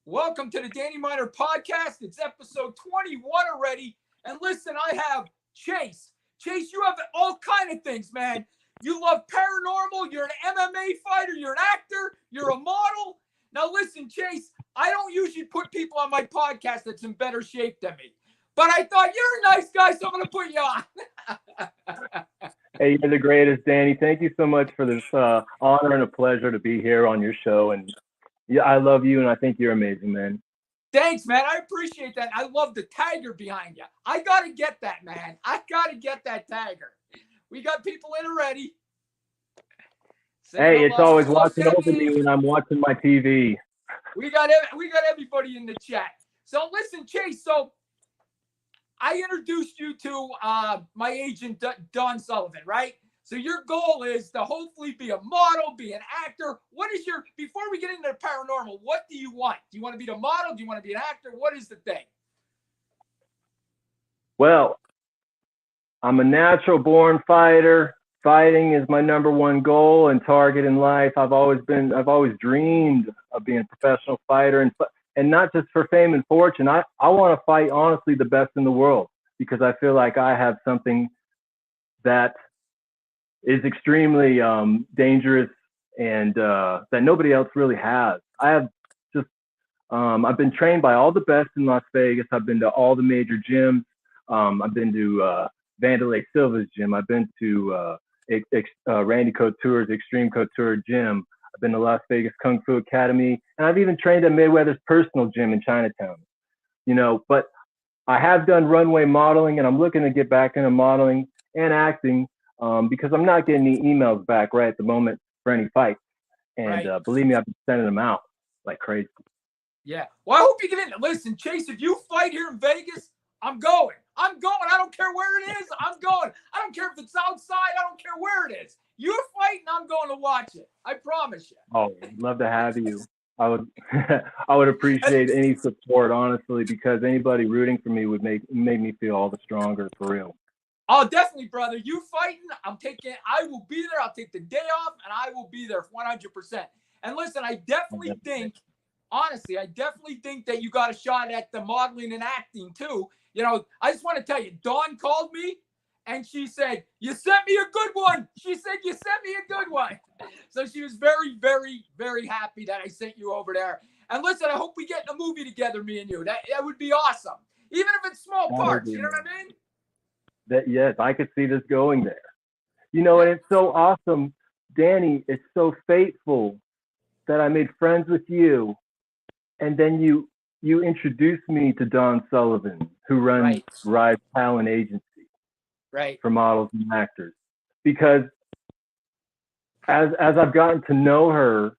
Welcome to the Danny Miner podcast. It's episode 21 already. And listen, I have Chase. Chase, you have all kind of things, man. You love paranormal. You're an MMA fighter. You're an actor. You're a model. Now listen, Chase, I don't usually put people on my podcast that's in better shape than me. But I thought you're a nice guy, so I'm going to put you on. Hey, you're the greatest, Danny. Thank you so much for this honor and a pleasure to be here on your show. And yeah, I love you, and I think you're amazing, man. Thanks, man. I appreciate that. I love the tiger behind you. I got to get that, man. I got to get that tiger. We got people in already. Hey, it's always watching over me when I'm watching my TV. We got everybody in the chat. So listen, Chase. So I introduced you to my agent, Don Sullivan, right? So your goal is to hopefully be a model, be an actor. Before we get into the paranormal, what do you want? Do you want to be the model? Do you want to be an actor? What is the thing? Well, I'm a natural born fighter. Fighting is my number one goal and target in life. I've always dreamed of being a professional fighter and not just for fame and fortune. I want to fight, honestly, the best in the world because I feel like I have something that is extremely dangerous and that nobody else really has. I've been trained by all the best in Las Vegas. I've been to all the major gyms. I've been to Vanderlei Silva's gym. I've been to Randy Couture's Extreme Couture gym. I've been to Las Vegas Kung Fu Academy, and I've even trained at Mayweather's personal gym in Chinatown. But I have done runway modeling, and I'm looking to get back into modeling and acting because I'm not getting any emails back right at the moment for any fights. And believe me, I've been sending them out like crazy. Yeah. Well, I hope you get in. Listen, Chase, if you fight here in Vegas, I'm going. I don't care where it is. I'm going. I don't care if it's outside. I don't care where it is. You're fighting. I'm going to watch it. I promise you. Oh, I'd love to have you. I would I would appreciate any support, honestly, because anybody rooting for me would make me feel all the stronger, for real. Oh, definitely, brother. You fighting. I will be there. I'll take the day off, and I will be there 100%. And listen, I definitely think that you got a shot at the modeling and acting, too. I just want to tell you, Dawn called me, and she said, you sent me a good one. She said, you sent me a good one. So she was very, very, very happy that I sent you over there. And listen, I hope we get in a movie together, me and you. That would be awesome. Even if it's small parts, you know what I mean? Yes, I could see this going there. And it's so awesome, Danny. It's so fateful that I made friends with you, and then you introduced me to Don Sullivan, who runs Rise Talent Agency for models and actors. Because as I've gotten to know her,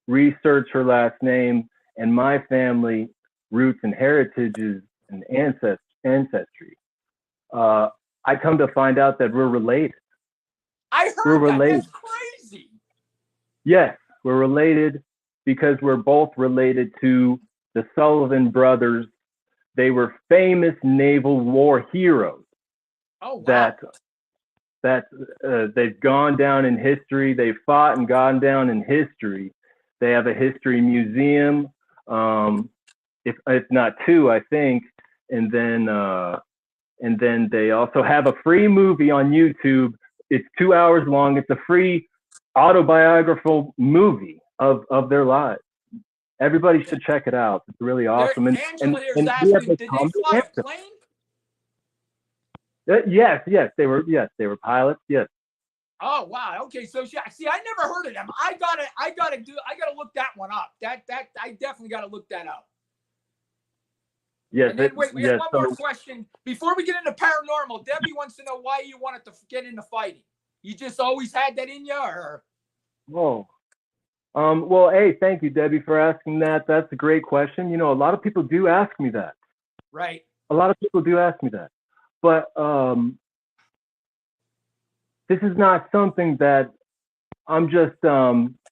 research her last name and my family roots and heritages and ancestry, I come to find out that we're related. I heard that. That's crazy. Yes, we're related because we're both related to the Sullivan brothers. They were famous naval war heroes. Oh, wow. That they've gone down in history. They've fought and gone down in history. They have a history museum, if not two, I think. And then they also have a free movie on YouTube. It's 2 hours long. It's a free autobiographical movie of their lives. Everybody should check it out. It's really awesome. Angela here's asking, did they fly a plane? Yes, they were pilots. Yes. Oh wow. Okay, so I never heard of them. I gotta look that one up. That I definitely gotta look that up. Yes. And then, wait, we have one more question before we get into paranormal. Debbie wants to know why you wanted to get into fighting. You just always had that in you, or? Oh. Well, hey, thank you, Debbie, for asking that. That's a great question. A lot of people do ask me that. Right. A lot of people do ask me that. But this is not something that I'm just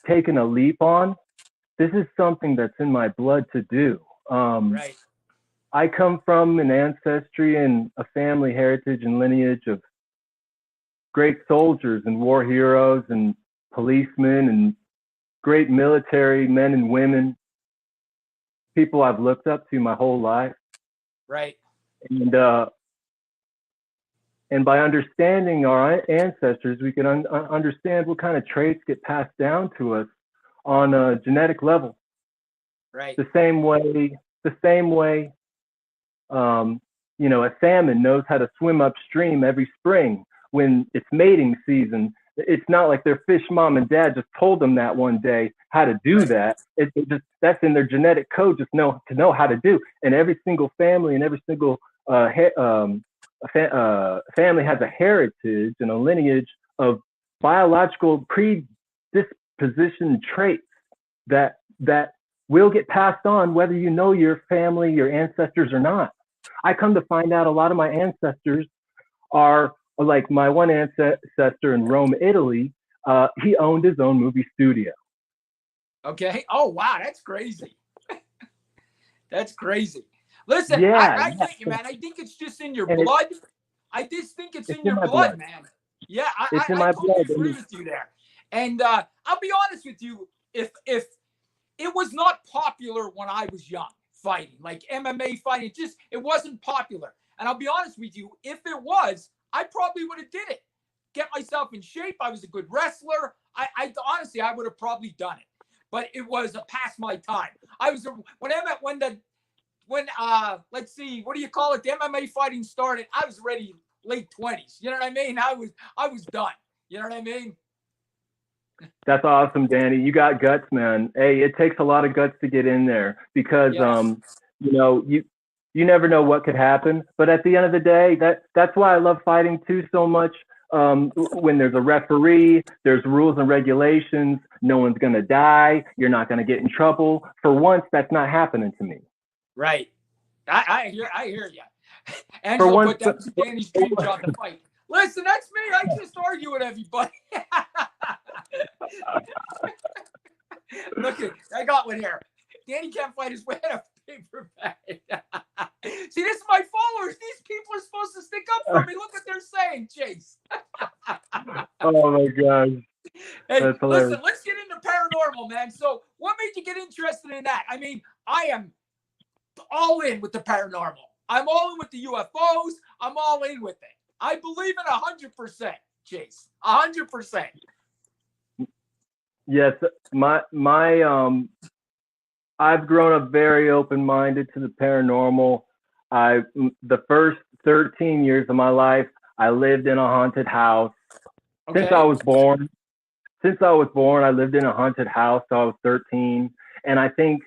taking a leap on. This is something that's in my blood to do. Right. I come from an ancestry and a family heritage and lineage of great soldiers and war heroes and policemen and great military men and women. people I've looked up to my whole life. Right. And by understanding our ancestors, we can understand what kind of traits get passed down to us on a genetic level. Right. The same way, a salmon knows how to swim upstream every spring when it's mating season. It's not like their fish mom and dad just told them that one day how to do that. It just, that's in their genetic code, just know how to do. And every single family and every single family has a heritage and a lineage of biological predisposition traits that will get passed on whether you know your family, your ancestors or not. I come to find out a lot of my ancestors are like my one ancestor in Rome, Italy. He owned his own movie studio. Okay. Oh, wow. That's crazy. That's crazy. Listen, yeah, I get you, man. I think it's just in your blood. I just think it's in your blood, man. Yeah, I totally agree with you there. And I'll be honest with you, if it was not popular when I was young, fighting, like MMA fighting, it wasn't popular. And I'll be honest with you, if it was, I probably would have did it. Get myself in shape. I was a good wrestler. I honestly, I would have probably done it. But it was past my time. When let's see, what do you call it? The MMA fighting started. I was already late 20s. You know what I mean? I was done. You know what I mean? That's awesome, Danny. You got guts, man. Hey, it takes a lot of guts to get in there because yes. You never know what could happen. But at the end of the day, that's why I love fighting too so much. When there's a referee, there's rules and regulations. No one's gonna die. You're not gonna get in trouble. For once, that's not happening to me. Right. I hear you. Angela put that to Danny's dream job to fight. Listen, that's me. I just argue with everybody. Look, I got one here. Danny can't fight his way out of paper bag. See, this is my followers. These people are supposed to stick up for me. Look what they're saying, Chase. Oh my gosh. Hey, listen, let's get into paranormal, man. So what made you get interested in that? I mean, I am all in with the paranormal. I'm all in with the UFOs. I'm all in with it. I believe it 100%, Chase. 100%. Yes, I've grown up very open-minded to the paranormal. The first 13 years of my life, I lived in a haunted house. Okay. Since I was born, I lived in a haunted house till I was 13. And I think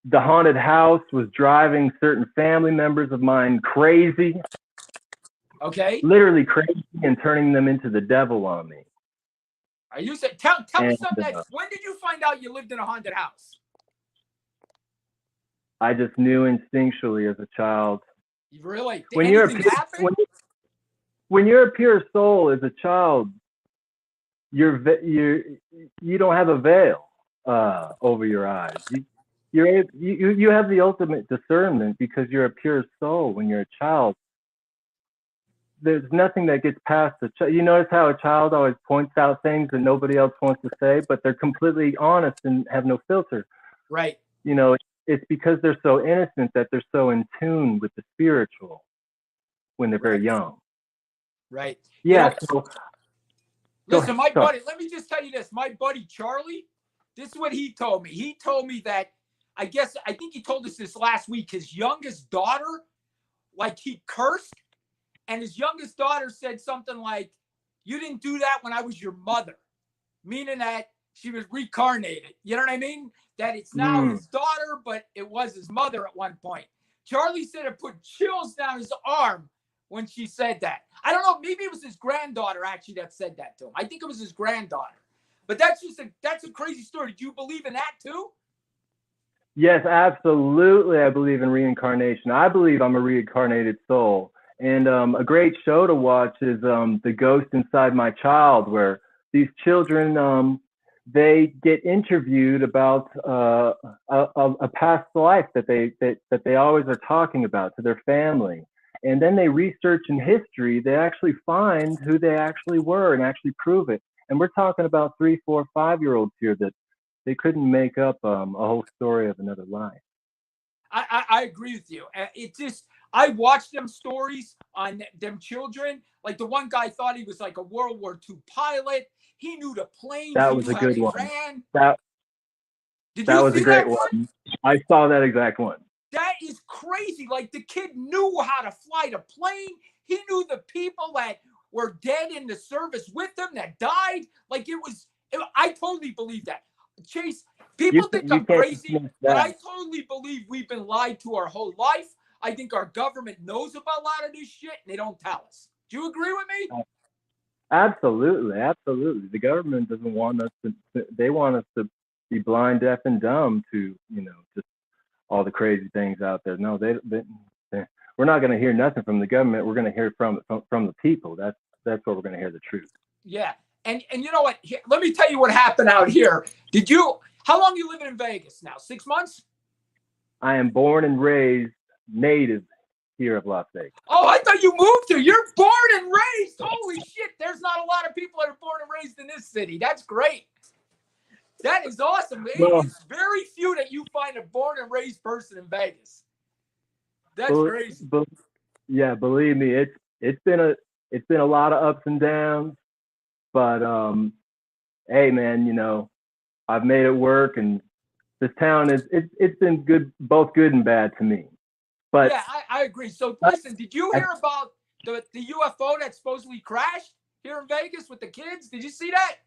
the haunted house was driving certain family members of mine crazy. Okay. Literally crazy, and turning them into the devil on me. Are you saying? Tell me something. When did you find out you lived in a haunted house? I just knew instinctually as a child. You really? When you're a pure soul as a child, you don't have a veil over your eyes. You have the ultimate discernment because you're a pure soul. When you're a child, there's nothing that gets past the child. You notice how a child always points out things that nobody else wants to say, but they're completely honest and have no filter. Right. It's because they're so innocent that they're so in tune with the spiritual when they're very young. Right. Yeah. Listen, my buddy, let me just tell you this. My buddy, Charlie, this is what he told me. He told me that, I think he told us this last week, his youngest daughter, like he cursed. And his youngest daughter said something like, "You didn't do that when I was your mother," meaning that she was reincarnated. You know what I mean? That it's now his daughter, but it was his mother at one point. Charlie said it put chills down his arm when she said that. I don't know. Maybe it was his granddaughter actually that said that to him. I think it was his granddaughter. But that's a crazy story. Do you believe in that too? Yes, absolutely. I believe in reincarnation. I believe I'm a reincarnated soul. And a great show to watch is The Ghost Inside My Child, where these children, they get interviewed about a past life that they always are talking about to their family. And then they research in history, they actually find who they actually were and actually prove it. And we're talking about 3, 4, 5-year-olds here that make up a whole story of another life. I agree with you. It just, I watched them stories on them children. Like the one guy thought he was like a World War II pilot. He knew the planes. That He was knew a how good they one. ran. Did That you was see a great that one? I saw that exact one. That is crazy. Like the kid knew how to fly the plane. He knew the people that were dead in the service with him that died. Like I totally believe that. Chase, people think You I'm can't crazy, dismiss but I that. totally believe we've been lied to our whole life. I think our government knows about a lot of this shit and they don't tell us. Do you agree with me? Absolutely, absolutely. The government doesn't want us to. They want us to be blind, deaf, and dumb to just all the crazy things out there. No, we're not going to hear nothing from the government. We're going to hear from the people. That's where we're going to hear the truth. Yeah, and you know what? Here, let me tell you what happened out here. How long you living in Vegas now? 6 months? I am born and raised native here of Las Vegas. Oh, I thought you moved here. You're born and raised. Holy shit. There's not a lot of people that are born and raised in this city. That's great. That is awesome. Well, It's very few that you find a born and raised person in Vegas. That's crazy. Yeah, believe me, it's been a lot of ups and downs, but hey man, I've made it work, and this town it's been good, both good and bad to me. But yeah, I agree. So listen, did you hear about the UFO that supposedly crashed here in Vegas with the kids? Did you see that?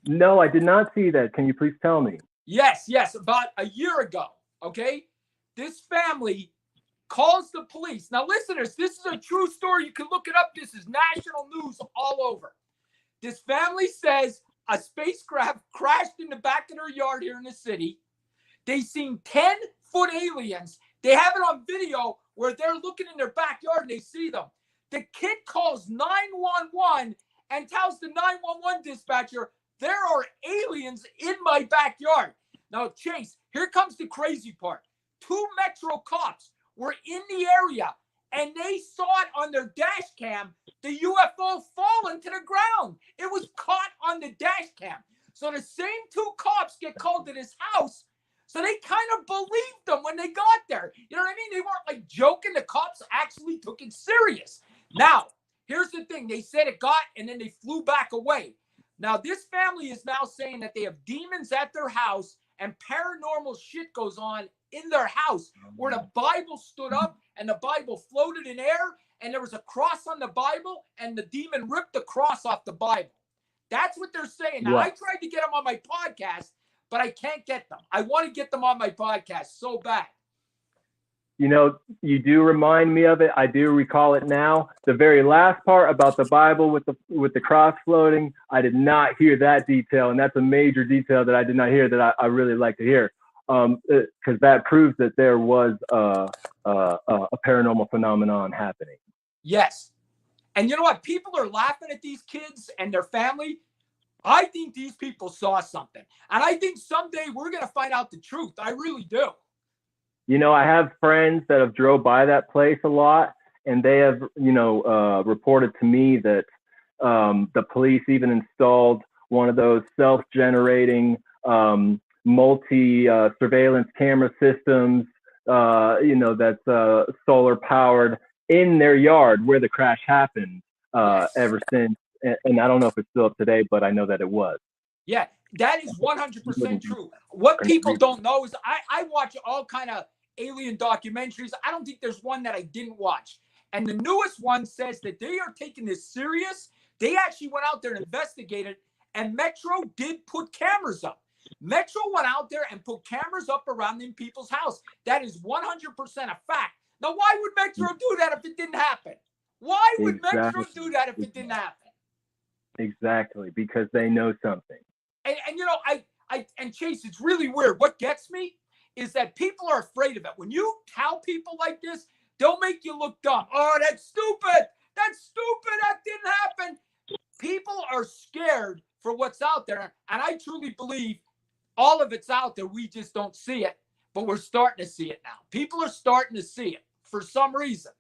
No, I did not see that. Can you please tell me? Yes, about a year ago. Okay, this family calls the police. Now, listeners, this is a true story. You can look it up. This is national news all over. This family says a spacecraft crashed in the back of their yard here in the city. They seen 10-foot aliens. They have it on video where they're looking in their backyard and they see them. The kid calls 911 and tells the 911 dispatcher, there are aliens in my backyard. Now, Chase, here comes the crazy part. 2 Metro cops were in the area and they saw it on their dash cam, the UFO falling to the ground. It was caught on the dash cam. So the same 2 cops get called to this house. So they kind of believed them when they got there. You know what I mean? They weren't like joking. The cops actually took it serious. Now, here's the thing. They said it got, and then they flew back away. Now, this family is now saying that they have demons at their house and paranormal shit goes on in their house where the Bible stood up and the Bible floated in air and there was a cross on the Bible and the demon ripped the cross off the Bible. That's what they're saying. Now, I tried to get them on my podcast, but I can't get them. I want to get them on my podcast so bad. You do remind me of it. I do recall it now. The very last part about the Bible with the cross floating, I did not hear that detail, and that's a major detail that I did not hear that I really like to hear, because that proves that there was a paranormal phenomenon happening. Yes, and you know what? People are laughing at these kids and their family. I think these people saw something, and I think someday we're gonna find out the truth. I really do. I have friends that have drove by that place a lot, and they have, reported to me that the police even installed one of those self-generating multi-surveillance camera systems, that's solar powered in their yard where the crash happened ever since. And I don't know if it's still up today, but I know that it was. Yeah, that is 100% true. What people don't know is I watch all kind of alien documentaries. I don't think there's one that I didn't watch. And the newest one says that they are taking this serious. They actually went out there and investigated, and Metro did put cameras up. Metro went out there and put cameras up around in people's house. That is 100% a fact. Now, why would Metro do that if it didn't happen? Why would Metro do that if it didn't happen? Exactly, because they know something. And and Chase, it's really weird. What gets me is that people are afraid of it. When you tell people like this, they'll make you look dumb. Oh, that's stupid. That's stupid. That didn't happen. People are scared for what's out there. And I truly believe all of it's out there. We just don't see it, but we're starting to see it now. People are starting to see it for some reason.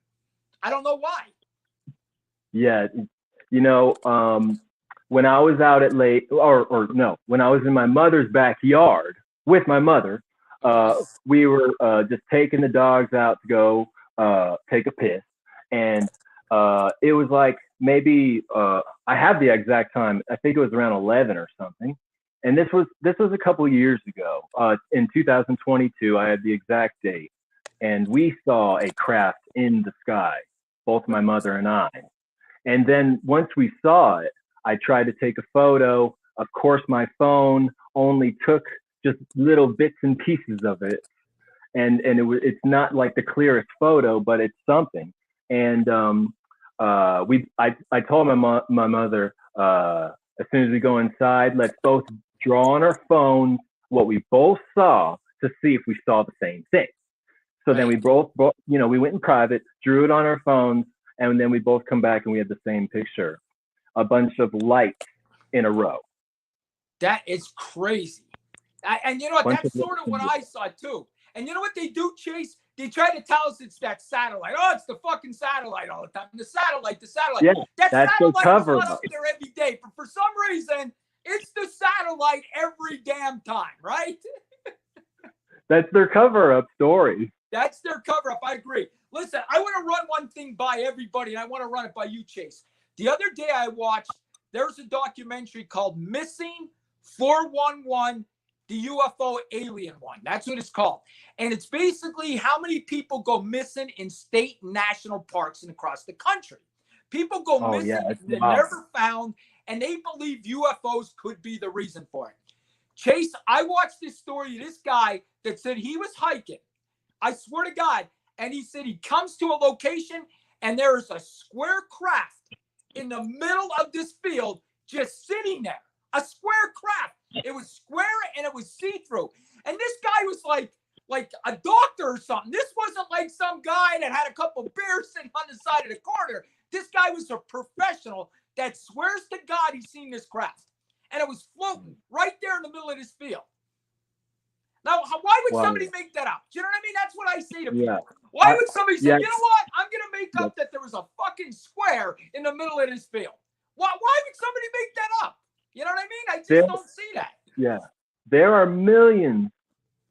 I don't know why. Yeah. when I was out at late, or no, when I was in my mother's backyard with my mother, we were just taking the dogs out to go take a piss. And it was like maybe I have the exact time. I think it was around 11 or something. And this was a couple years ago. In 2022, I had the exact date, and we saw a craft in the sky, both my mother and I. And then once we saw it, I tried to take a photo. Of course, my phone only took just little bits and pieces of it, and it's not like the clearest photo, but it's something. And I told my mother, as soon as we go inside, let's both draw on our phones what we both saw to see if we saw the same thing. So then we both, we went in private, drew it on our phones, and then we both come back and we had the same picture, a bunch of lights in a row. That is crazy. And you know what? That's sort of what I saw too. And you know what they do, Chase? They try to tell us it's that satellite. Oh, it's the fucking satellite all the time. The satellite. Yeah, that that's satellite the cover is not up there every day. But for some reason, it's the satellite every damn time, right? That's their cover-up story. That's their cover-up. I agree. Listen, I want to run one thing by everybody, and I want to run it by you, Chase. The other day I watched, there's a documentary called Missing 411, the UFO alien one. That's what it's called. And it's basically how many people go missing in state and national parks and across the country. People go missing, they're never found, and they believe UFOs could be the reason for it. Chase, I watched this story of this guy that said he was hiking. I swear to God. And he said he comes to a location and there is a square craft in the middle of this field just sitting there. A square craft. It was square and it was see-through. And this guy was like a doctor or something. This wasn't like some guy that had a couple beers sitting on the side of the corner. This guy was a professional that swears to God he's seen this craft. And it was floating right there in the middle of this field. Now, why would somebody make that up? Do you know what I mean? That's what I say to people. Yeah. Why would somebody say, you know what? I'm going to make up that there was a fucking square in the middle of this field. Why would somebody make that up? You know what I mean? I just don't see that. Yeah. There are millions,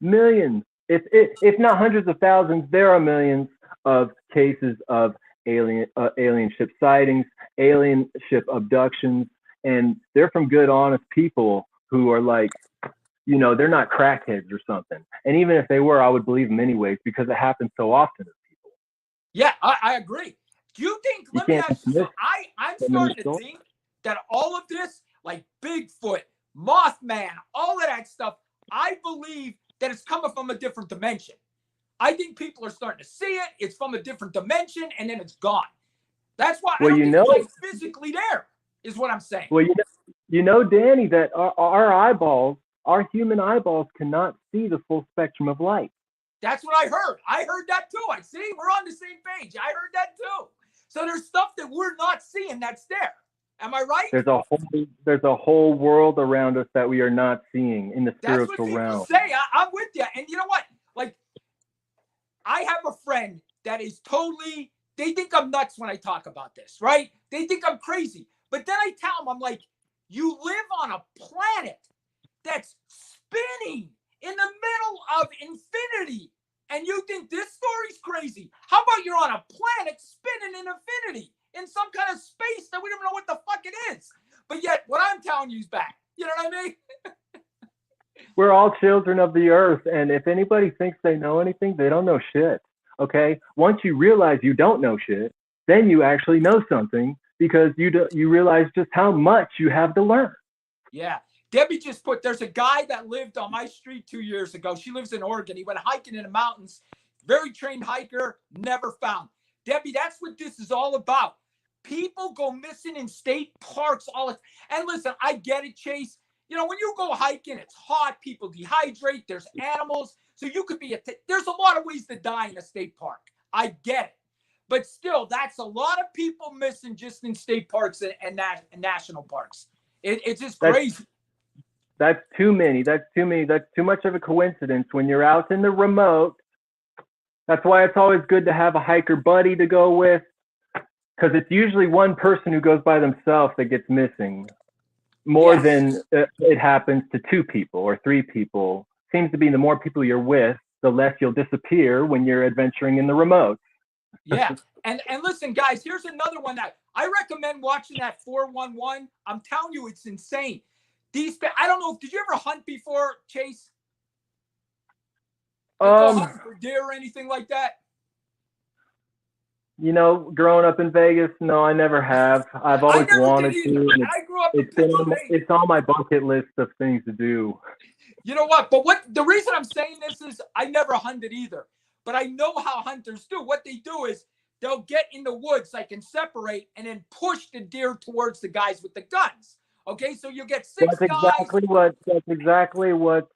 if not hundreds of thousands, there are millions of cases of alien ship sightings, alien ship abductions, and they're from good, honest people who are like, they're not crackheads or something. And even if they were, I would believe them anyways because it happens so often to people. Yeah, I agree. Do you think, let me ask you, I'm starting to think that all of this, like Bigfoot, Mothman, all of that stuff, I believe that it's coming from a different dimension. I think people are starting to see it. It's from a different dimension, and then it's gone. That's why I don't think it's like physically there, is what I'm saying. Well, Danny, that our eyeballs, our human eyeballs cannot see the full spectrum of light. That's what I heard. I heard that too. I see. We're on the same page. I heard that too. So there's stuff that we're not seeing that's there. Am I right? There's a whole world around us that we are not seeing in the spiritual realm. That's what people say. I'm with you. And you know what? Like, I have a friend that is totally, they think I'm nuts when I talk about this, right? They think I'm crazy. But then I tell them, I'm like, you live on a planet that's spinning in the middle of infinity. And you think this story's crazy. How about you're on a planet spinning in infinity in some kind of space that we don't know what the fuck it is. But yet what I'm telling you is back. You know what I mean? We're all children of the earth. And if anybody thinks they know anything, they don't know shit. Okay? Once you realize you don't know shit, then you actually know something because you realize just how much you have to learn. Yeah. Debbie just put, there's a guy that lived on my street 2 years ago. She lives in Oregon. He went hiking in the mountains. Very trained hiker, never found. Debbie, that's what this is all about. People go missing in state parks all the time. And listen, I get it, Chase. You know, when you go hiking, it's hot. People dehydrate. There's animals. So you could be, there's a lot of ways to die in a state park. I get it. But still, that's a lot of people missing just in state parks and national parks. It's just crazy. That's too many. That's too many. That's too much of a coincidence. When you're out in the remote, that's why it's always good to have a hiker buddy to go with, because it's usually one person who goes by themselves that gets missing. more Yes. than it happens to 2 people or 3 people. Seems to be the more people you're with, the less you'll disappear when you're adventuring in the remote. Yeah. And listen, guys, here's another one that I recommend watching, that 411. I'm telling you, it's insane. I don't know, did you ever hunt before, Chase? Like go hunting for deer or anything like that? You know, growing up in Vegas, no, I never have. I've always wanted to. I grew up in Pennsylvania. It's on my bucket list of things to do. You know what? But the reason I'm saying this is I never hunted either. But I know how hunters do. What they do is they'll get in the woods, like, and separate and then push the deer towards the guys with the guns. Okay, so you get 6 guys. That's exactly what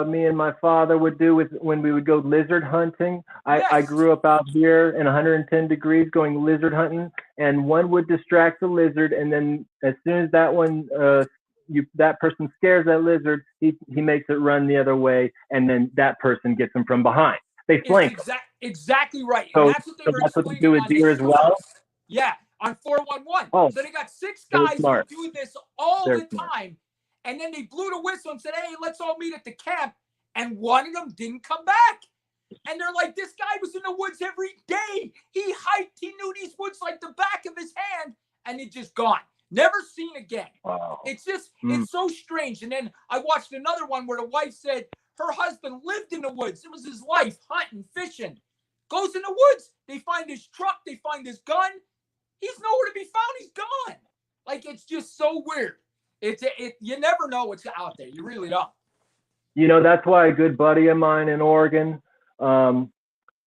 me and my father would do when we would go lizard hunting. I grew up out here in 110 degrees going lizard hunting, and one would distract the lizard, and then as soon as that one that person scares that lizard, he makes it run the other way, and then that person gets him from behind. They flank. Exactly right. So, and that's what they do with deer as well? Yeah, on 411. Oh, so they got 6 guys who do this all the time. And then they blew the whistle and said, hey, let's all meet at the camp. And one of them didn't come back. And they're like, this guy was in the woods every day. He hiked. He knew these woods like the back of his hand. And it just gone. Never seen again. Wow. It's just, it's so strange. And then I watched another one where the wife said her husband lived in the woods. It was his life, hunting, fishing. Goes in the woods. They find his truck. They find his gun. He's nowhere to be found. He's gone. Like, it's just so weird. You never know what's out there. You really don't. You know, that's why a good buddy of mine in Oregon,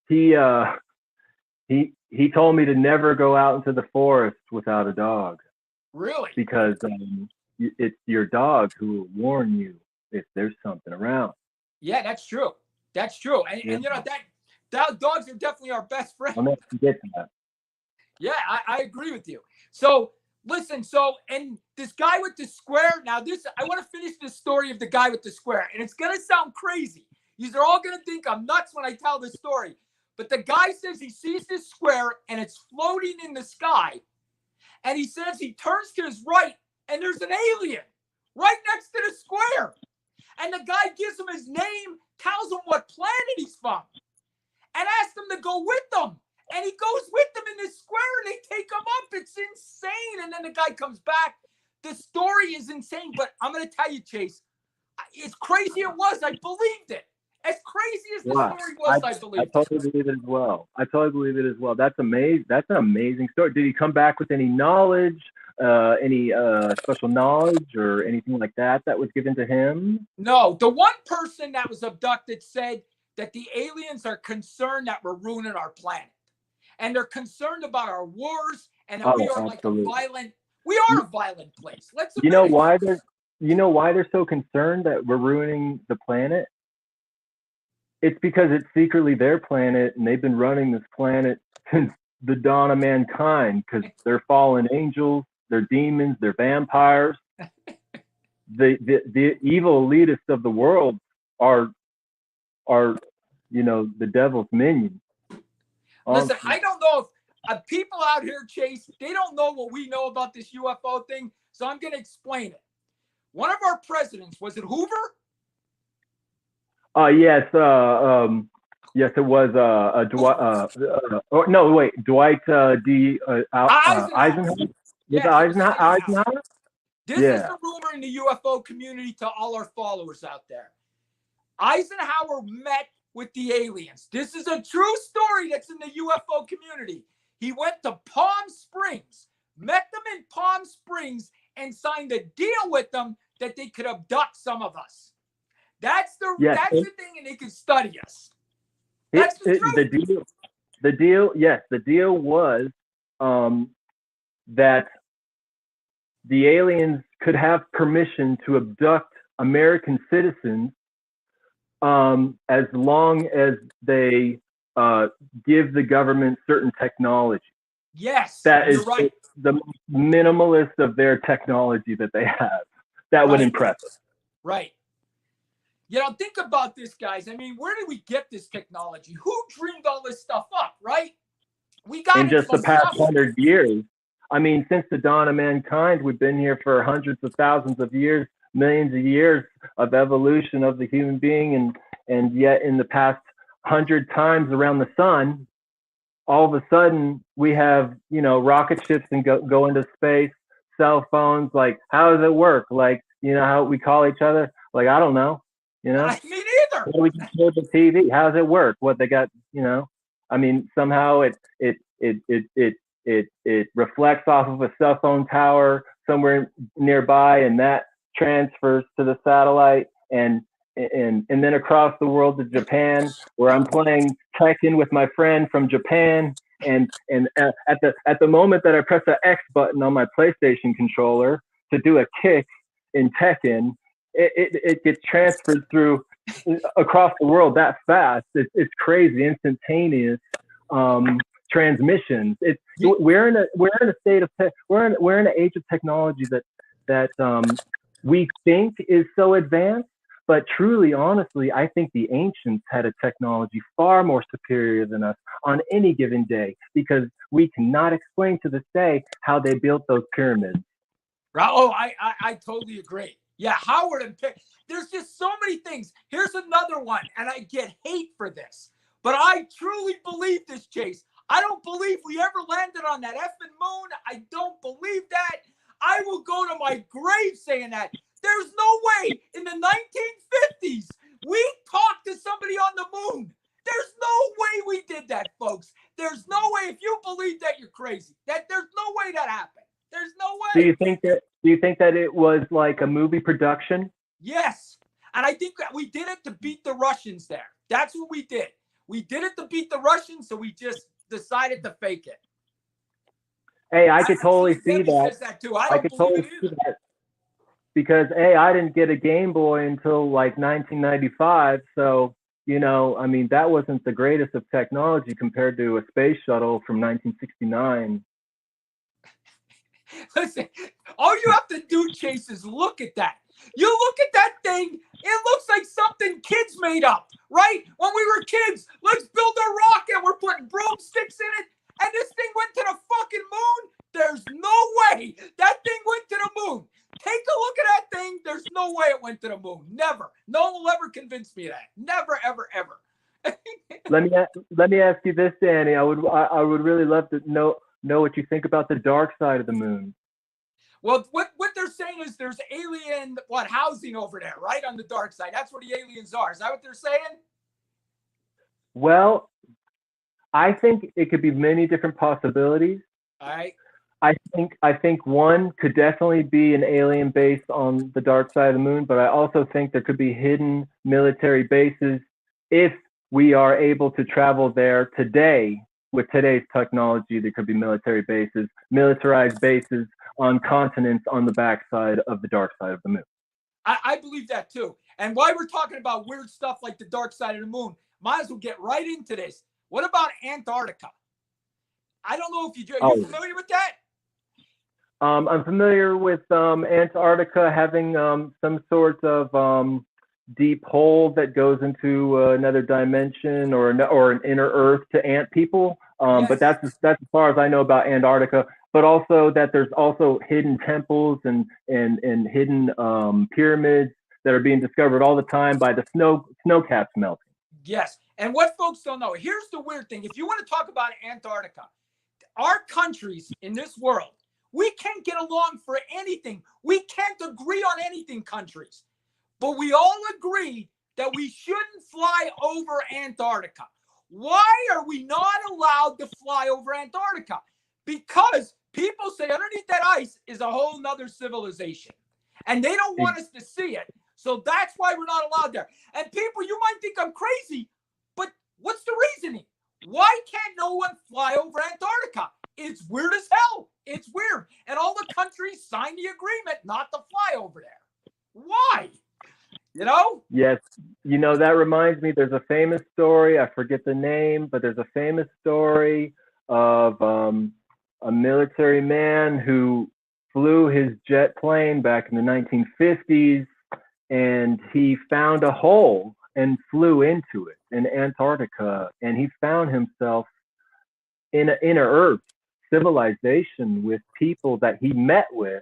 he told me to never go out into the forest without a dog. Really? Because it's your dog who will warn you if there's something around. Yeah, that's true. That's true. And you know, that dogs are definitely our best friend. I'll never forget that. Yeah, I agree with you. So listen, and this guy with the square, now I want to finish this story of the guy with the square, and it's going to sound crazy. You're all going to think I'm nuts when I tell this story. But the guy says he sees this square and it's floating in the sky. And he says he turns to his right and there's an alien right next to the square. And the guy gives him his name, tells him what planet he's from, and asks him to go with them. And he goes with them in this square and they take him up. It's insane. And then the guy comes back. The story is insane. But I'm going to tell you, Chase, as crazy it was, I believed it. As crazy as the story was, I believed it. I totally believe it as well. That's amazing. That's an amazing story. Did he come back with any knowledge, any special knowledge or anything like that was given to him? No. The one person that was abducted said that the aliens are concerned that we're ruining our planet. And they're concerned about our wars, and that we are absolutely. We are a violent place. Let's admit You know why they're so concerned that we're ruining the planet? It's because it's secretly their planet, and they've been running this planet since the dawn of mankind, because they're fallen angels, they're demons, they're vampires. The evil elitists of the world are the devil's minions. Listen, I don't know if people out here, Chase, they don't know what we know about this UFO thing, so I'm going to explain it. One of our presidents, was it Hoover? Yes, it was Dwight D. Eisenhower. Yes, Eisenhower. This is the rumor in the UFO community to all our followers out there. Eisenhower met with the aliens. This is a true story that's in the UFO community. He went to Palm Springs, met them in Palm Springs, and signed a deal with them that they could abduct some of us. That's the thing, and they can study us. That's the truth. The deal was that the aliens could have permission to abduct American citizens as long as they give the government certain technology. Yes, that is right. The minimalist of their technology that they have. That would impress us. Right. You know, think about this, guys. I mean, where did we get this technology? Who dreamed all this stuff up, right? We got in just the past 100 years. I mean, since the dawn of mankind, we've been here for hundreds of thousands of years, millions of years of evolution of the human being, and yet in the past 100 times around the sun, all of a sudden we have, you know, rocket ships and go into space, cell phones. Like, how does it work? Like, you know, how we call each other? Like, I don't know. You know, I mean, either. what do we control the TV? How does it work? What they got? You know, I mean, somehow it reflects off of a cell phone tower somewhere nearby, and that transfers to the satellite, and then across the world to Japan, where I'm playing Tekken with my friend from Japan. And at the moment that I press the X button on my PlayStation controller to do a kick in Tekken, it gets transferred through across the world that fast. It's crazy, instantaneous transmissions. We're in a state of we're in an age of technology that we think is so advanced, but truly, honestly, I think the ancients had a technology far more superior than us on any given day, because we cannot explain to this day how they built those pyramids. Oh, I totally agree. Yeah, Howard and Pitt. There's just so many things. Here's another one, and I get hate for this, but I truly believe this, Chase. I don't believe we ever landed on that effing moon. I don't believe that. I will go to my grave saying that. There's no way in the 1950s we talked to somebody on the moon. There's no way we did that, folks. There's no way. If you believe that, you're crazy. That there's no way that happened. There's no way. Do you think that it was like a movie production? Yes. And I think that we did it to beat the Russians there. That's what we did. We did it to beat the Russians, so we just decided to fake it. Hey, I could totally see that. Says that too. I could totally see that. Because I didn't get a Game Boy until like 1995. So, you know, I mean, that wasn't the greatest of technology compared to a space shuttle from 1969. Listen, all you have to do, Chase, is look at that. You look at that thing, it looks like something kids made up, right? When we were kids, let's build a rocket. We're putting broomsticks in it, and this thing went to the fucking moon. There's no way that thing went to the moon. Take a look at that thing. There's no way it went to the moon. Never. No one will ever convince me of that. Never, ever, ever. Let me ask you this, Danny. I would really love to know what you think about the dark side of the moon. Well, what they're saying is there's alien housing over there, right, on the dark side. That's where the aliens are. Is that what they're saying? Well, I think it could be many different possibilities. All right. I think one could definitely be an alien base on the dark side of the moon, but I also think there could be hidden military bases if we are able to travel there today. With today's technology, there could be military bases, militarized bases on continents on the backside of the dark side of the moon. I believe that too. And while we're talking about weird stuff like the dark side of the moon, might as well get right into this. What about Antarctica? I don't know if are you familiar with that? I'm familiar with Antarctica having some sort of deep hole that goes into another dimension or an inner Earth to ant people. Yes. But that's as far as I know about Antarctica. But also that there's also hidden temples and hidden pyramids that are being discovered all the time by the snow caps melting. Yes. And what folks don't know, here's the weird thing. If you want to talk about Antarctica, our countries in this world, we can't get along for anything. We can't agree on anything, countries. But we all agree that we shouldn't fly over Antarctica. Why are we not allowed to fly over Antarctica? Because people say underneath that ice is a whole nother civilization. And they don't want us to see it. So that's why we're not allowed there. And people, you might think I'm crazy, but what's the reasoning? Why can't no one fly over Antarctica? It's weird as hell. It's weird. And all the countries signed the agreement not to fly over there. Why? You know? Yes. You know, that reminds me, there's a famous story. I forget the name, but there's a famous story of a military man who flew his jet plane back in the 1950s, and he found a hole and flew into it in Antarctica, and he found himself in Earth civilization with people that he met with,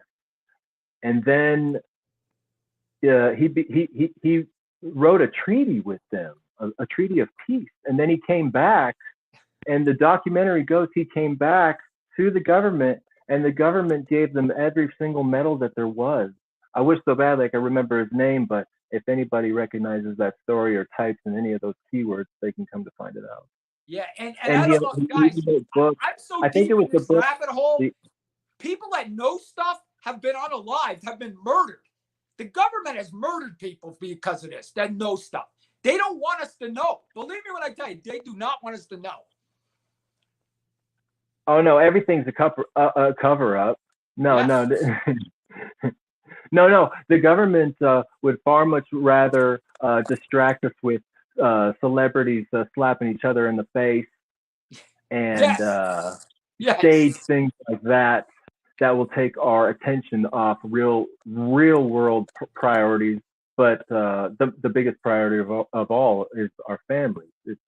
and then he wrote a treaty with them, a treaty of peace, and then he came back. And the documentary goes, he came back to the government, and the government gave them every single medal that there was. I wish so badly I could remember his name, but if anybody recognizes that story or types in any of those keywords, they can come to find it out. Yeah, and And I he, don't know, guys. book, I'm so I think deep it was in the this book. rabbit hole. People that know stuff have been unalived, have been murdered. The government has murdered people because of this, that know stuff. They don't want us to know. Believe me when I tell you, they do not want us to know. Oh no, everything's a cover up. No, Yes. no. The government would far much rather distract us with celebrities slapping each other in the face and stage things like that will take our attention off real world priorities. But the biggest priority of all is our families. It's,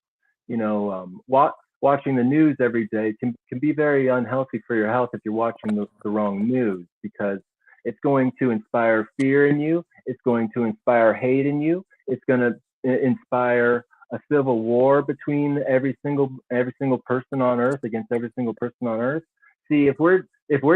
watching the news every day can be very unhealthy for your health if you're watching the wrong news, because it's going to inspire fear in you. It's going to inspire hate in you. It's going to inspire a civil war between every single person on earth against every single person on earth. See, if we're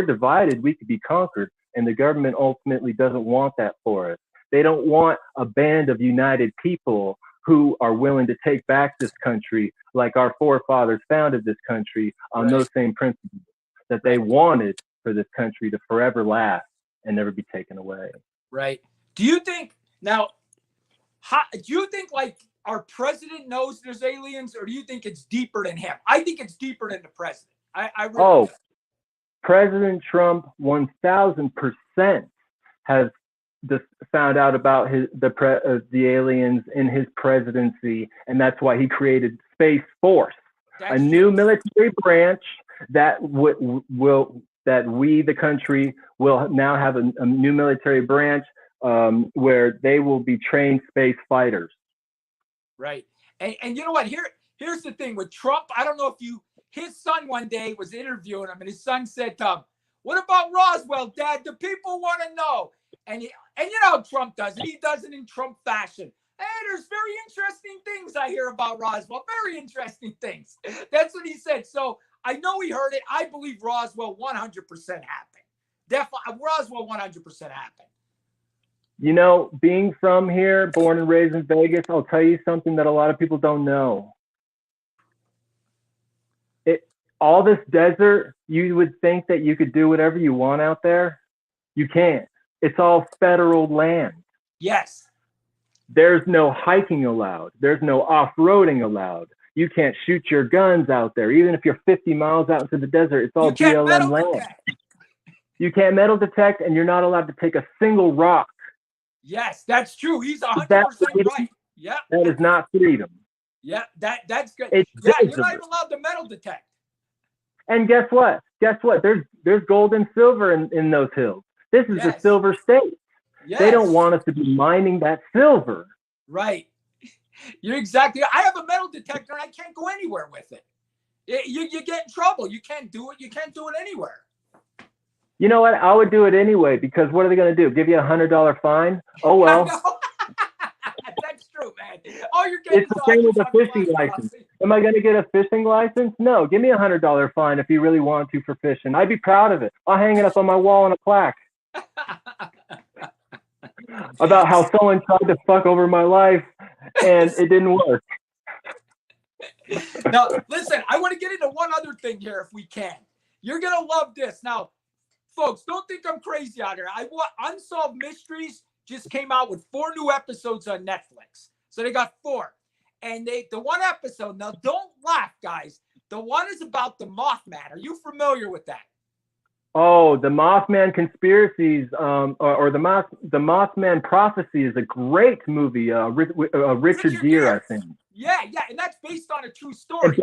divided, we could be conquered, and the government ultimately doesn't want that for us. They don't want a band of united people who are willing to take back this country like our forefathers founded this country on those same principles that they wanted for this country to forever last and never be taken away. Right. Do you think like our president knows there's aliens, or do you think it's deeper than him? I think it's deeper than the president. I really do. President Trump 1000% has just found out about the aliens in his presidency, and that's why he created Space Force, a new military branch that we, the country, will now have a new military branch where they will be trained space fighters. Right, and you know what? Here's the thing with Trump. I don't know if his son one day was interviewing him, and his son said to him, "What about Roswell, Dad? The people want to know." And you know how Trump does it. He does it in Trump fashion. Hey, there's very interesting things I hear about Roswell. Very interesting things. That's what he said. So I know he heard it. I believe Roswell 100% happened. Definitely, Roswell 100% happened. You know, being from here, born and raised in Vegas, I'll tell you something that a lot of people don't know. All this desert, you would think that you could do whatever you want out there. You can't. It's all federal land. Yes. There's no hiking allowed. There's no off-roading allowed. You can't shoot your guns out there. Even if you're 50 miles out into the desert, it's all BLM land. You can't metal detect, and you're not allowed to take a single rock. Yes, that's true. He's 100% right. Yeah. That is not freedom. Yeah, that's good. It's you're not even allowed to metal detect. And guess what? There's gold and silver in those hills. This is the silver state. Yes. They don't want us to be mining that silver. Right. You're exactly. I have a metal detector and I can't go anywhere with it. You get in trouble. You can't do it. You can't do it anywhere. You know what? I would do it anyway, because what are they going to do? Give you $100 fine? Oh, well. That's true, man. All you're getting it's the same with a fishing license. Am I going to get a fishing license? No. Give me a $100 fine if you really want to for fishing. I'd be proud of it. I'll hang it up on my wall on a plaque. About how someone tried to fuck over my life and it didn't work. Now, listen, I want to get into one other thing here if we can. You're going to love this. Now, folks, don't think I'm crazy out here. Unsolved Mysteries just came out with 4 new episodes on Netflix. So they got 4. And the one episode, now don't laugh, guys. The one is about the Mothman. Are you familiar with that? Oh, the Mothman Conspiracies, or the Mothman Prophecy is a great movie. Richard Gere, I think. Yeah, and that's based on a true story.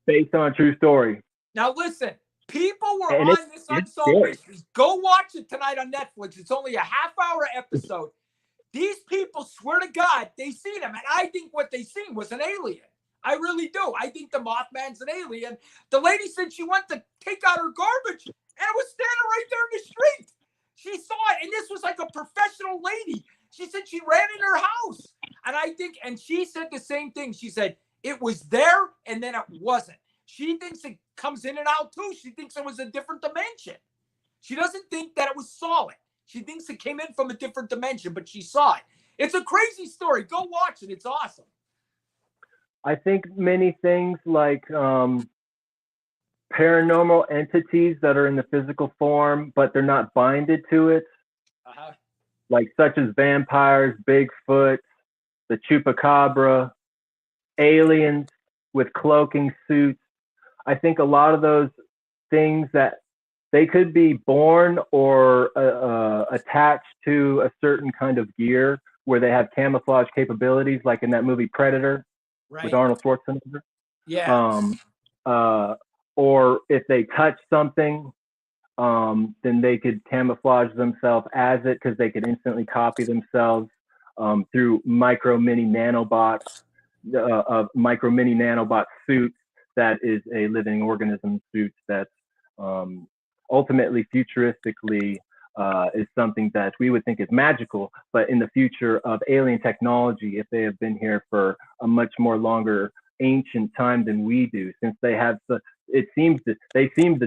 Based on a true story. Now listen, people were on this Unsolved Mysteries. Go watch it tonight on Netflix. It's only a half-hour episode. These people swear to God they seen him, and I think what they seen was an alien. I really do. I think the Mothman's an alien. The lady said she went to take out her garbage and it was standing right there in the street. She saw it, and this was like a professional lady. She said she ran in her house. And I think, and she said the same thing. She said it was there and then it wasn't. She thinks it comes in and out too. She thinks it was a different dimension. She doesn't think that it was solid. She thinks it came in from a different dimension, but she saw it. It's a crazy story. Go watch it. It's awesome. I think many things like paranormal entities that are in the physical form, but they're not binded to it, like such as vampires, Bigfoot, the Chupacabra, aliens with cloaking suits. I think a lot of those things that they could be born or attached to a certain kind of gear where they have camouflage capabilities, like in that movie Predator with Arnold Schwarzenegger. Yeah. Or if they touch something, then they could camouflage themselves as it because they could instantly copy themselves through micro mini nanobot suits that is a living organism suit that's ultimately futuristically is something that we would think is magical, but in the future of alien technology, if they have been here for a much more longer ancient time than we do, since they have they seem to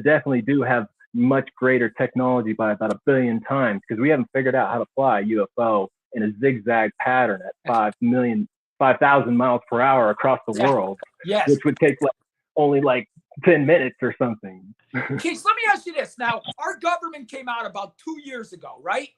definitely do have much greater technology by about 1 billion times, because we haven't figured out how to fly a UFO in a zigzag pattern at 5,000 miles per hour across the world, which would take only 10 minutes or something. Keith, let me ask you this. Now, our government came out about 2 years ago, right?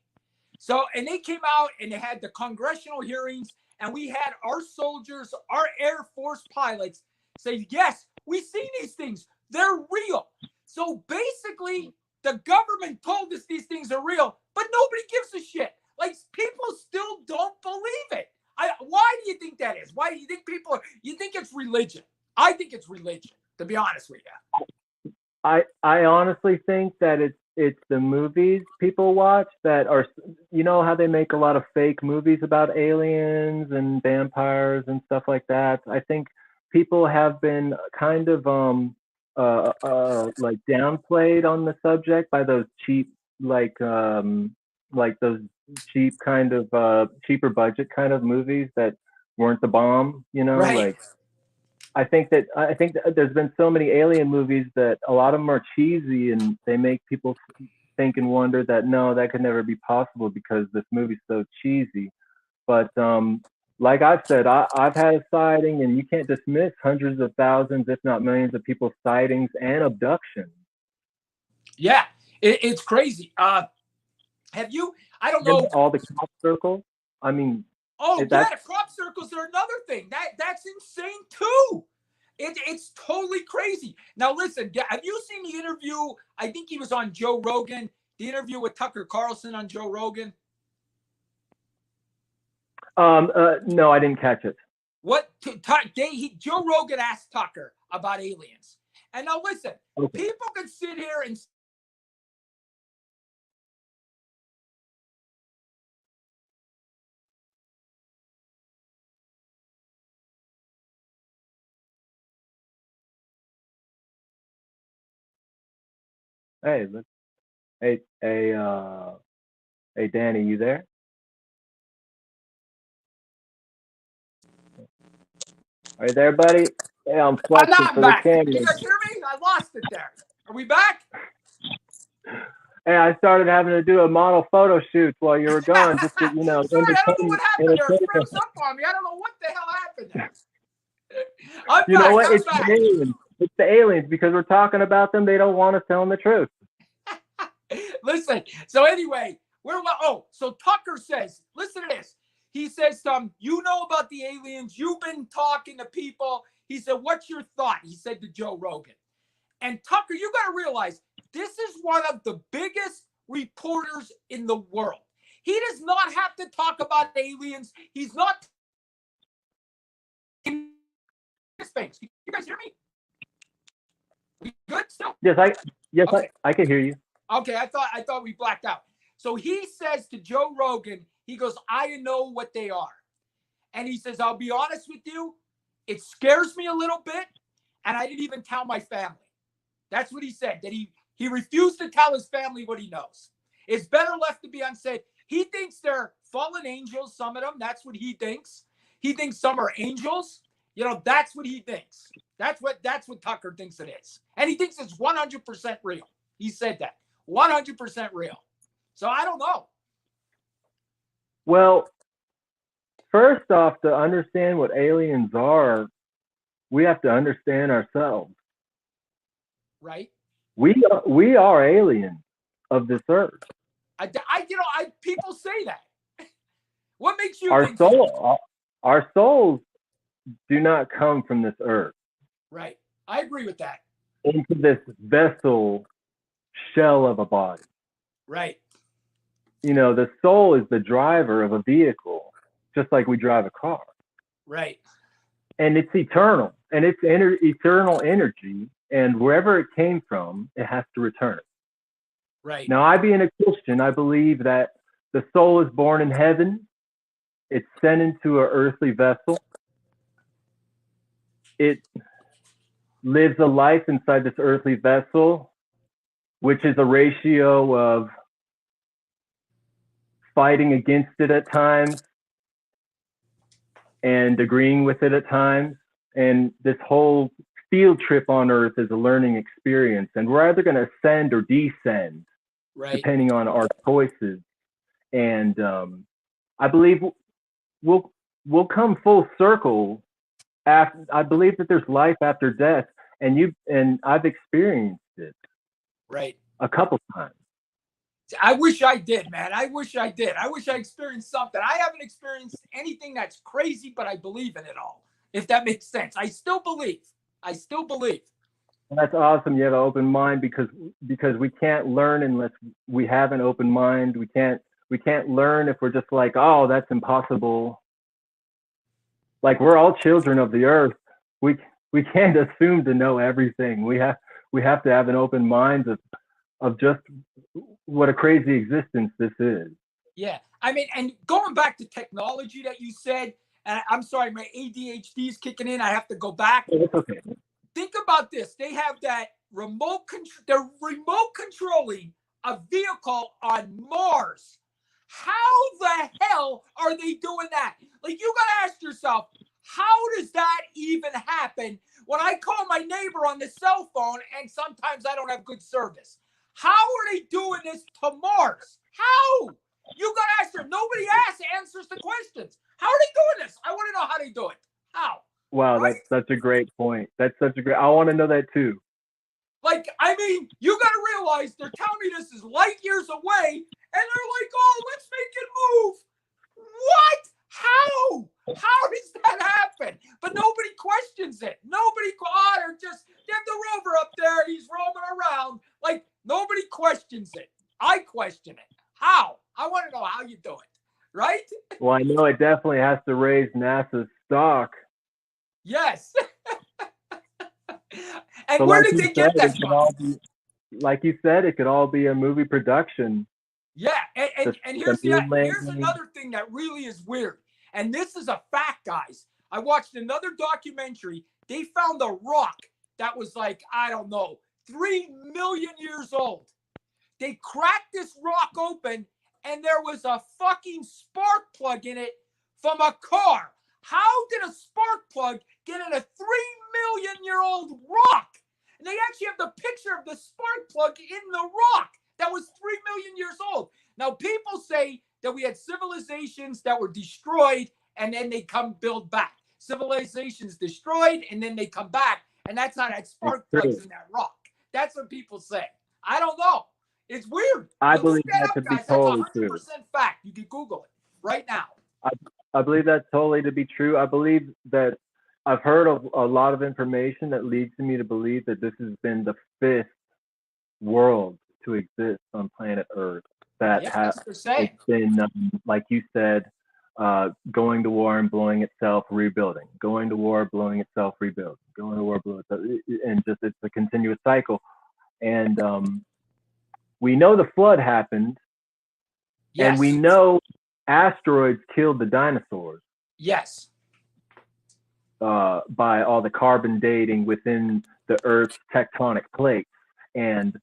So, and they came out and they had the congressional hearings, and we had our soldiers, our Air Force pilots say, yes, we've seen these things. They're real. So basically, the government told us these things are real, but nobody gives a shit. Like, people still don't believe it. Why do you think that is? Why do you think you think it's religion? I think it's religion, to be honest with you. I honestly think that it's the movies people watch that are, you know how they make a lot of fake movies about aliens and vampires and stuff like that. I think people have been kind of downplayed on the subject by those cheap those cheap kind of cheaper budget kind of movies that weren't the bomb, you know, right. I think that there's been so many alien movies that a lot of them are cheesy, and they make people think and wonder that no, that could never be possible because this movie's so cheesy. But like I've said, I've had a sighting, and you can't dismiss hundreds of thousands, if not millions, of people's sightings and abductions. Yeah, it's crazy. Have you? I don't know. All the crop circles. I mean. Oh, yeah, the crop circles are another thing. That's insane too. It's totally crazy. Now listen, have you seen the interview? I think he was on Joe Rogan. The interview with Tucker Carlson on Joe Rogan. No, I didn't catch it. Joe Rogan asked Tucker about aliens. And now listen, people can sit here and Hey, Danny, you there? Are you there, buddy? Yeah, I'm flexing for the camera. Can you guys hear me? I lost it there. Are we back? Hey, I started having to do a model photo shoot while you were gone. Just to, you know, sorry, I don't know what happened there. It froze up on me. I don't know what the hell happened there. You know what? It's the aliens. It's the aliens, because we're talking about them. They don't want us telling the truth. Listen. So anyway, so Tucker says, listen to this. He says, you know about the aliens. You've been talking to people. He said, what's your thought? He said to Joe Rogan. And Tucker, you got to realize, this is one of the biggest reporters in the world. He does not have to talk about aliens. He's not. Things. You guys hear me? We good still? Yes, okay. I can hear you. Okay, I thought we blacked out. So he says to Joe Rogan, he goes, I know what they are. And he says, I'll be honest with you, It scares me a little bit, and I didn't even tell my family. That's what he said, that he refused to tell his family what he knows. It's better left to be unsaid. He thinks they're fallen angels, some of them. That's what he thinks. He thinks some are angels. You know, that's what he thinks. That's what Tucker thinks it is. And he thinks it's 100% real. He said that. 100% real. So I don't know. Well, first off, to understand what aliens are, we have to understand ourselves. Right? We are aliens of this earth. People say that. What makes you Our think soul, so? our souls do not come from this earth. Right. I agree with that. Into this vessel shell of a body. Right. You know, the soul is the driver of a vehicle, just like we drive a car. Right. And it's eternal, and it's eternal energy, and wherever it came from, it has to return. Right. Now, I being a Christian, I believe that the soul is born in heaven. It's sent into an earthly vessel. It lives a life inside this earthly vessel, which is a ratio of fighting against it at times and agreeing with it at times. And this whole field trip on Earth is a learning experience. And we're either going to ascend or descend, Right. depending on our choices. And I believe we'll come full circle. I believe that there's life after death, and I've experienced it Right. a couple times. I wish I did, man. I wish I did. I wish I experienced something. I haven't experienced anything that's crazy, but I believe in it all, if that makes sense. I still believe. That's awesome. You have an open mind because we can't learn unless we have an open mind. We can't learn if we're just like, oh, that's impossible. Like, we're all children of the earth. We can't assume to know everything. We have to have an open mind of just what a crazy existence this is. Yeah. I mean, and going back to technology that you said, and I'm sorry, my ADHD is kicking in. I have to go back. It's okay. Think about this. They have that they're remote controlling a vehicle on Mars. How the hell are they doing that? Like, you got to ask yourself, how does that even happen when I call my neighbor on the cell phone and sometimes I don't have good service? How are they doing this to Mars? How? You got to ask them. Nobody answers the questions. How are they doing this? I want to know how they do it. How? Wow, right? That's such a great point. I want to know that too. Like, I mean, you got to realize they're telling me this is light years away, and they're like, oh, let's make it move. What? How? How does that happen? But nobody questions it. They have the rover up there. He's roaming around. Like, nobody questions it. I question it. How? I want to know how you do it. Right? Well, I know it definitely has to raise NASA's stock. Yes. And so where did they get that from? Like you said, it could all be a movie production. Yeah, and here's another thing that really is weird. And this is a fact, guys. I watched another documentary. They found a rock that was like, I don't know, 3 million years old. They cracked this rock open, and there was a fucking spark plug in it from a car. How did a spark plug get in a 3 million year old rock? And they actually have the picture of the spark plug in the rock that was 3 million years old. Now, people say that we had civilizations that were destroyed and then they come build back. Civilizations destroyed and then they come back. And that's how that spark plug's in that rock. That's what people say. I don't know. It's weird. I believe that to be totally true. That's 100% fact. You can Google it right now. I believe that totally to be true. I believe that I've heard of a lot of information that leads me to believe that this has been the 5th world to exist on planet Earth. That has been, like you said, going to war and blowing itself, rebuilding, going to war, blowing itself, rebuilding, going to war, blowing itself, and just it's a continuous cycle. And we know the flood happened, and we know asteroids killed the dinosaurs. Yes. by all the carbon dating within the Earth's tectonic plates, and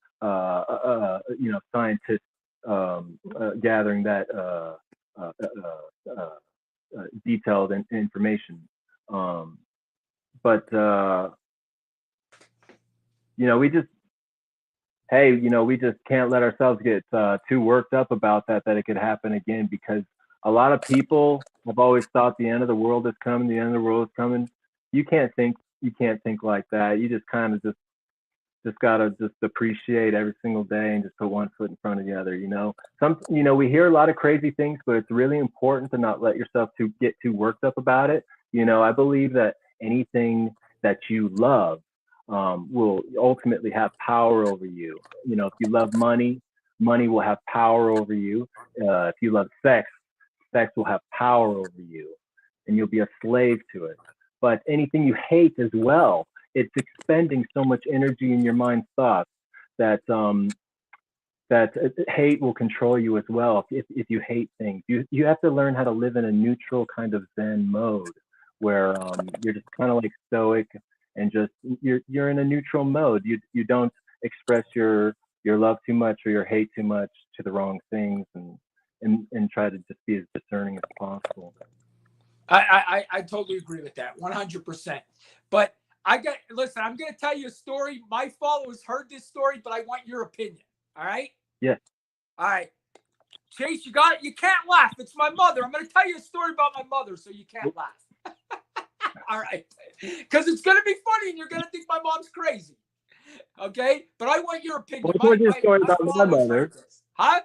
scientists gathering that uh, uh, uh, detailed information. But we just we just can't let ourselves get too worked up about that it could happen again, because a lot of people have always thought the end of the world is coming. The end of the world is coming. You can't think like that. You just kind of just gotta just appreciate every single day and just put one foot in front of the other. We hear a lot of crazy things, but it's really important to not let yourself get too worked up about it. I believe that anything that you love will ultimately have power over you. If you love money, money will have power over you. If you love sex, sex will have power over you, and you'll be a slave to it. But anything you hate as well, it's expending so much energy in your mind's thoughts that hate will control you as well. If you hate things, you have to learn how to live in a neutral kind of Zen mode, where you're just kind of like stoic, and just you're in a neutral mode. You don't express your love too much or your hate too much to the wrong things, and try to just be as discerning as possible. I totally agree with that, 100%. But listen, I'm going to tell you a story. My followers heard this story, but I want your opinion. All right? Yeah. All right. Chase, you got it. You can't laugh. It's my mother. I'm going to tell you a story about my mother, so you can't laugh. All right. Because it's going to be funny, and you're going to think my mom's crazy. Okay? But I want your opinion. Well, I told you a story about my mother. Huh?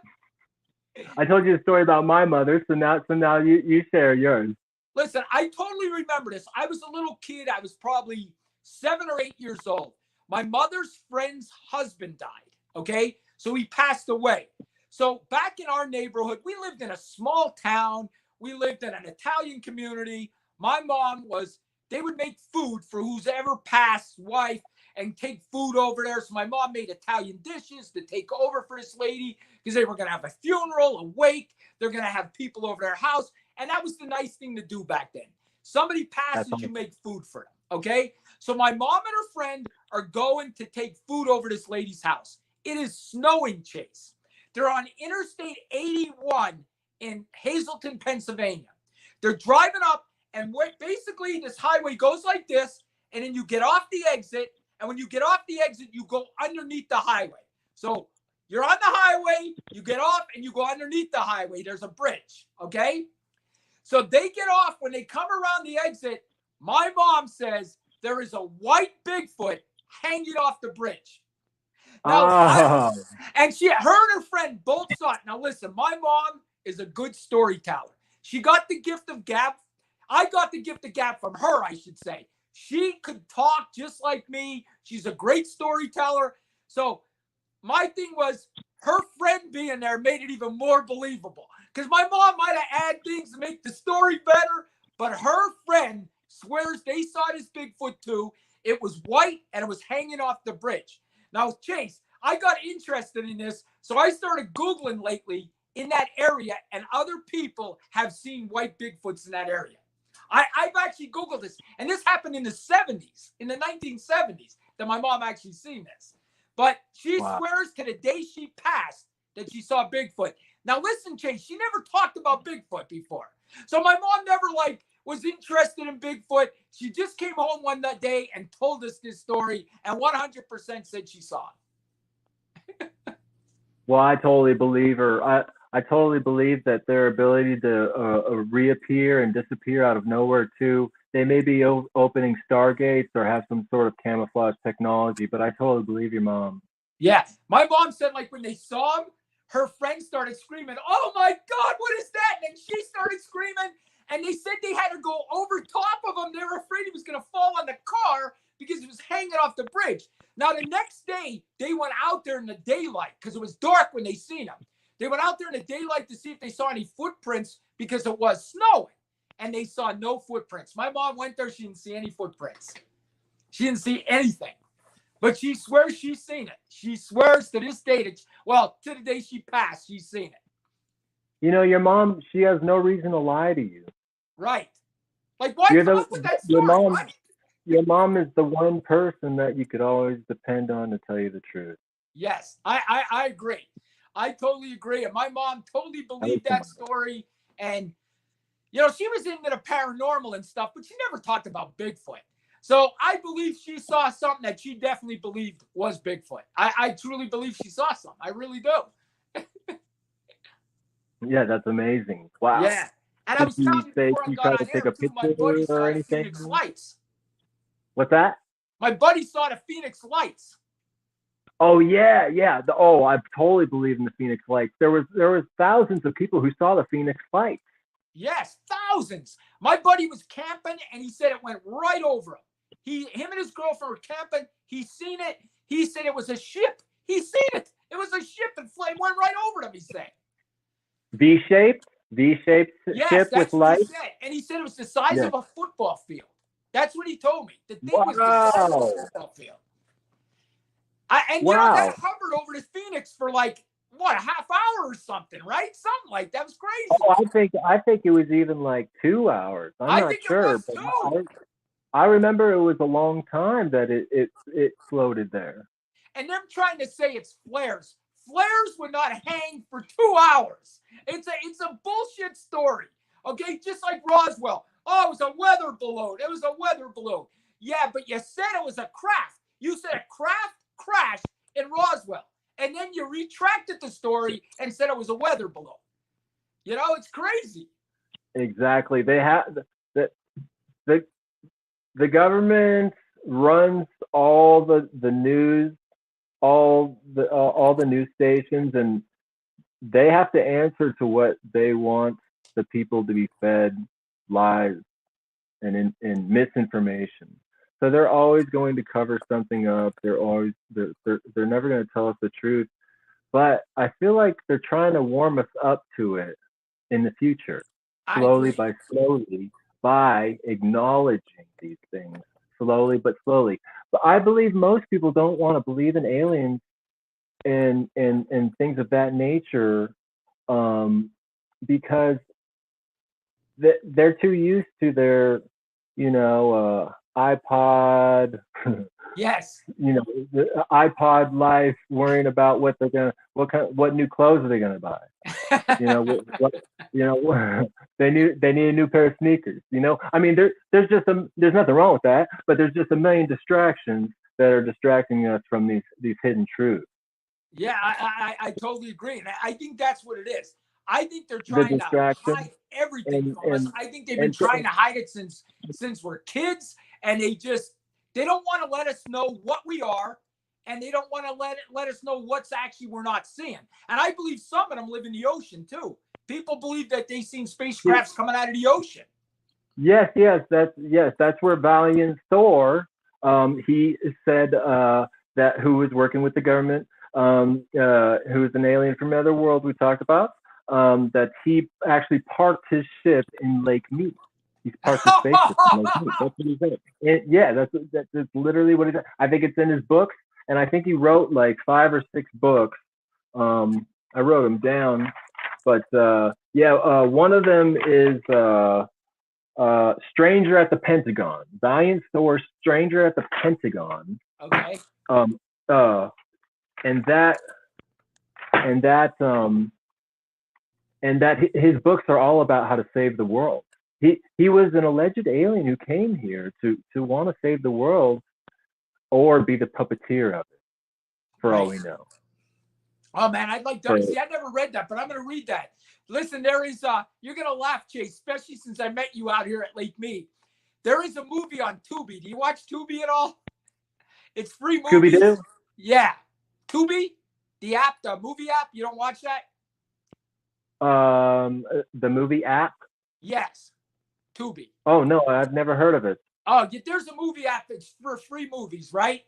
I told you a story about my mother, so now you share yours. Listen, I totally remember this. I was a little kid. I was probably 7 or 8 years old. My mother's friend's husband died, okay? So he passed away. So back in our neighborhood, we lived in a small town. We lived in an Italian community. My mom they would make food for who's ever passed wife and take food over there. So my mom made Italian dishes to take over for this lady, because they were going to have a funeral, a wake. They're going to have people over their house. And that was the nice thing to do back then. Somebody passes, you make food for them, okay? So my mom and her friend are going to take food over to this lady's house. It is snowing, Chase. They're on Interstate 81 in Hazleton, Pennsylvania. They're driving up, and basically this highway goes like this, and then you get off the exit, and when you get off the exit, you go underneath the highway. So you're on the highway, you get off, and you go underneath the highway. There's a bridge, okay? So they get off. When they come around the exit, my mom says there is a white Bigfoot hanging off the bridge. Now, and her and her friend both saw it. Now, listen, my mom is a good storyteller. She got the gift of gab. I got the gift of gab from her, I should say. She could talk just like me. She's a great storyteller. So my thing was, her friend being there made it even more believable. Because my mom might have added things to make the story better, but her friend swears they saw this Bigfoot too. It was white, and it was hanging off the bridge. Now, Chase, I got interested in this, so I started Googling lately in that area, and other people have seen white Bigfoots in that area. I've actually Googled this, and this happened in the 70s, in the 1970s, that my mom actually seen this. But she swears to the day she passed that she saw Bigfoot. Now, listen, Chase, she never talked about Bigfoot before. So my mom never, was interested in Bigfoot. She just came home one day and told us this story, and 100% said she saw it. Well, I totally believe her. I totally believe that their ability to reappear and disappear out of nowhere, too. They may be opening stargates or have some sort of camouflage technology, but I totally believe your mom. Yeah. My mom said, when they saw him, her friend started screaming, "Oh my God, what is that?" And then she started screaming, and they said they had to go over top of him. They were afraid he was going to fall on the car because he was hanging off the bridge. Now, the next day, they went out there in the daylight because it was dark when they seen him. They went out there in the daylight to see if they saw any footprints because it was snowing, and they saw no footprints. My mom went there. She didn't see any footprints. She didn't see anything. But she swears she's seen it. She swears to this day to the day she passed, she's seen it. Your mom, she has no reason to lie to you. Right. Like, why You're come the up with that your story? mom. Your mom is the one person that you could always depend on to tell you the truth. Yes, I agree. I totally agree. And my mom totally believed that story. And, you know, she was into the paranormal and stuff, but she never talked about Bigfoot. So I believe she saw something that she definitely believed was Bigfoot. I truly believe she saw something. I really do. Yeah, that's amazing. Wow. Yeah. And I Did was you telling you say before I she got tried to on take air, a too, my buddy picture saw or the Phoenix anything? Lights. What's that? My buddy saw the Phoenix Lights. Oh yeah, yeah. I totally believe in the Phoenix Lights. There was thousands of people who saw the Phoenix Lights. Yes, thousands. My buddy was camping and he said it went right over him. Him and his girlfriend were camping. He seen it. He said it was a ship. He seen it. It was a ship and flame went right over them, he said. V-shaped, V-shaped Yes, ship with that's what he lights. said. And he said it was the size Yes. of a football field. That's what he told me. The thing was the size of a Wow. football field. You know, that Wow. hovered over the Phoenix for like, what, a half hour or something, right? Something like that. Was crazy. Oh, I think it was even like 2 hours. I'm I not think it sure, was but too. I remember it was a long time that it floated there. And them trying to say it's flares. Flares would not hang for 2 hours. It's a bullshit story. Okay, just like Roswell. Oh, it was a weather balloon. It was a weather balloon. Yeah, but you said it was a craft. You said a craft crashed in Roswell. And then you retracted the story and said it was a weather balloon. You know, it's crazy. Exactly. They have the the government runs all the news, all the news stations, and they have to answer to what they want the people to be fed, lies and misinformation. So they're always going to cover something up. They're never going to tell us the truth. But I feel like they're trying to warm us up to it in the future, I slowly agree. by slowly, by acknowledging these things, slowly but slowly. But I believe most people don't want to believe in aliens and things of that nature, because they're too used to their, iPod, Yes. the iPod life, worrying about what new clothes are they gonna buy. They need a new pair of sneakers. I mean, there's nothing wrong with that, but there's just a million distractions that are distracting us from these hidden truths. Yeah, I totally agree. And I think that's what it is. I think they're The trying to distraction hide everything and from us. I think they've been and trying to hide it since we're kids, and they don't want to let us know what we are, and they don't want to let us know what's actually we're not seeing. And I believe some of them live in the ocean too. People believe that they've seen spacecrafts coming out of the ocean. yes, that's where Valiant Thor, he said, that who was working with the government, who was an alien from another world we talked about, that he actually parked his ship in Lake Mead. He's parked his spaceship in Lake Mead. That's what he said. Yeah, that's literally what he said. I think it's in his books, and I think he wrote like 5 or 6 books. I wrote them down, but one of them is Stranger at the Pentagon. Valiant Thor, Stranger at the Pentagon. Okay. And that his books are all about how to save the world. He was an alleged alien who came here to want to save the world or be the puppeteer of it, for all we know. Oh man, I'd like to see. I never read that, but I'm going to read that. Listen, there is you're going to laugh, Chase, especially since I met you out here at Lake Mead. There is a movie on Tubi. Do you watch Tubi at all? It's free movies. Scooby-Doo? Yeah. Tubi, the app, the movie app. You don't watch that? The movie app? Yes. Tubi. Oh no, I've never heard of it. Oh, there's a movie app that's for free movies, right?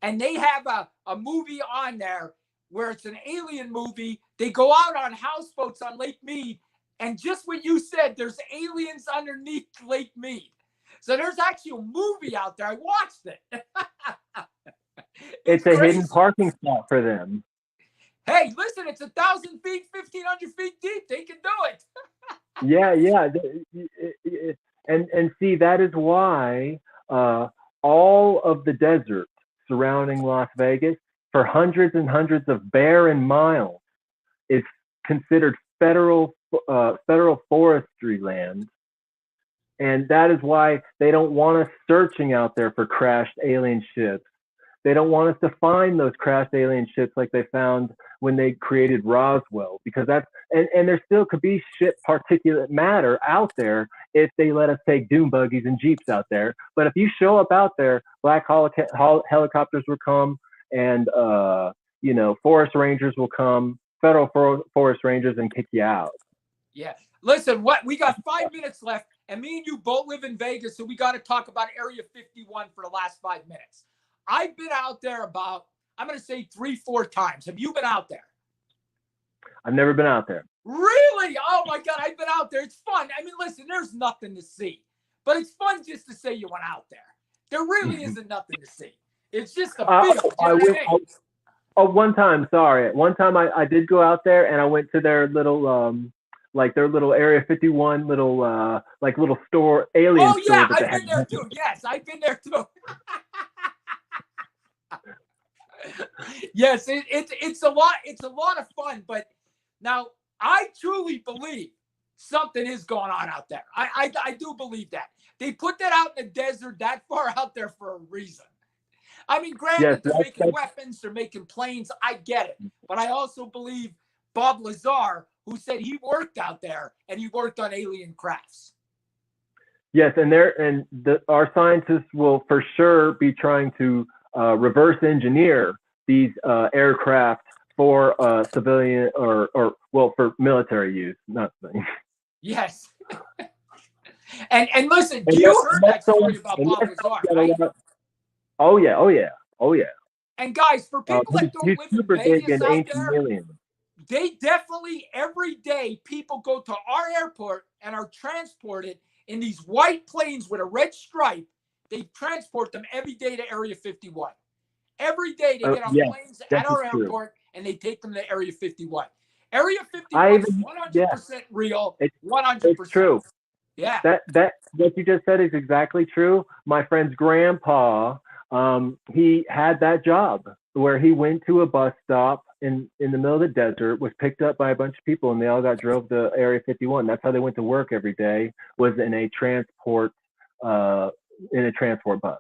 And they have a movie on there where it's an alien movie. They go out on houseboats on Lake Mead, and just what you said, there's aliens underneath Lake Mead. So there's actually a movie out there. I watched it. It's a hidden parking spot for them. Hey, listen, it's 1,000 feet, 1,500 feet deep. They can do it. Yeah. And see, that is why all of the desert surrounding Las Vegas, for hundreds and hundreds of barren miles, is considered federal forestry land. And that is why they don't want us searching out there for crashed alien ships. They don't want us to find those crashed alien ships like they found when they created Roswell, because and there still could be ship particulate matter out there if they let us take dune buggies and jeeps out there. But if you show up out there, black helicopters will come, and forest rangers will come, federal forest rangers, and kick you out. Yeah. Listen, we got 5 minutes left, and me and you both live in Vegas, so we got to talk about Area 51 for the last 5 minutes. I've been out there about, I'm going to say 3-4 times. Have you been out there? I've never been out there. Really? Oh my God, I've been out there. It's fun. I mean, listen, there's nothing to see, but it's fun just to say you went out there. There really isn't nothing to see. It's just a feel. One time, sorry. One time I did go out there, and I went to their little their little Area 51 little store, alien store. Oh yeah, I've been there too. Yes, I've been there too. Yes, it's a lot of fun, but now I truly believe something is going on out there. I do believe that. They put that out in the desert that far out there for a reason. I mean, granted, they're making weapons, they're making planes. I get it. But I also believe Bob Lazar, who said he worked out there and he worked on alien crafts. Yes, and our scientists will for sure be trying to reverse engineer these aircraft for civilian or for military use, not things. Yes. and listen, you heard that story about Bob Lazar, right? Oh yeah. And guys, for people that don't live in Vegas out there, alien. They definitely, every day, people go to our airport and are transported in these white planes with a red stripe. They transport them every day to Area 51. Every day they get on planes at our airport and they take them to Area 51. Area 51 is 100% real. 100%. It's true. Yeah. That what you just said is exactly true. My friend's grandpa, he had that job where he went to a bus stop in the middle of the desert, was picked up by a bunch of people, and they all got drove to Area 51. That's how they went to work every day, was in a transport bus.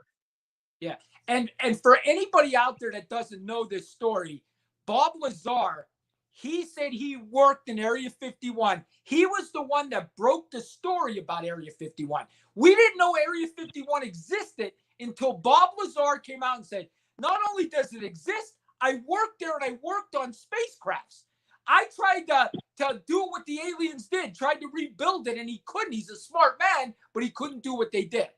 Yeah. And for anybody out there that doesn't know this story, Bob Lazar, he said he worked in Area 51. He was the one that broke the story about Area 51. We didn't know Area 51 existed until Bob Lazar came out and said, not only does it exist, I worked there and I worked on spacecrafts. I tried to do what the aliens did, tried to rebuild it, and he couldn't. He's a smart man, but he couldn't do what they did.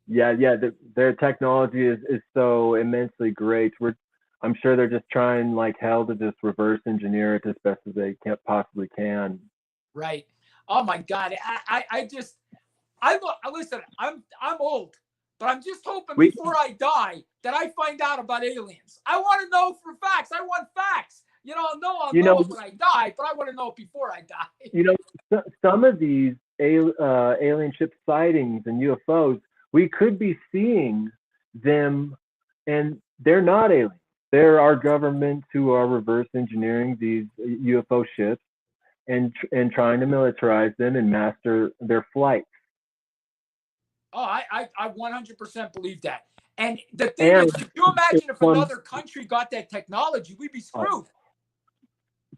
Yeah. Their technology is so immensely great. I'm sure they're just trying like hell to just reverse engineer it as best as they possibly can. Right. Oh my God. Listen, I'm old, but I'm just hoping before I die that I find out about aliens. I want to know for facts. I want facts. I'll know when I die, but I want to know before I die. Some of these alien ship sightings and UFOs, we could be seeing them, and they're not aliens. There are governments who are reverse engineering these UFO ships and trying to militarize them and master their flights. Oh, I 100% believe that. And the thing is, could you imagine if another country got that technology? We'd be screwed.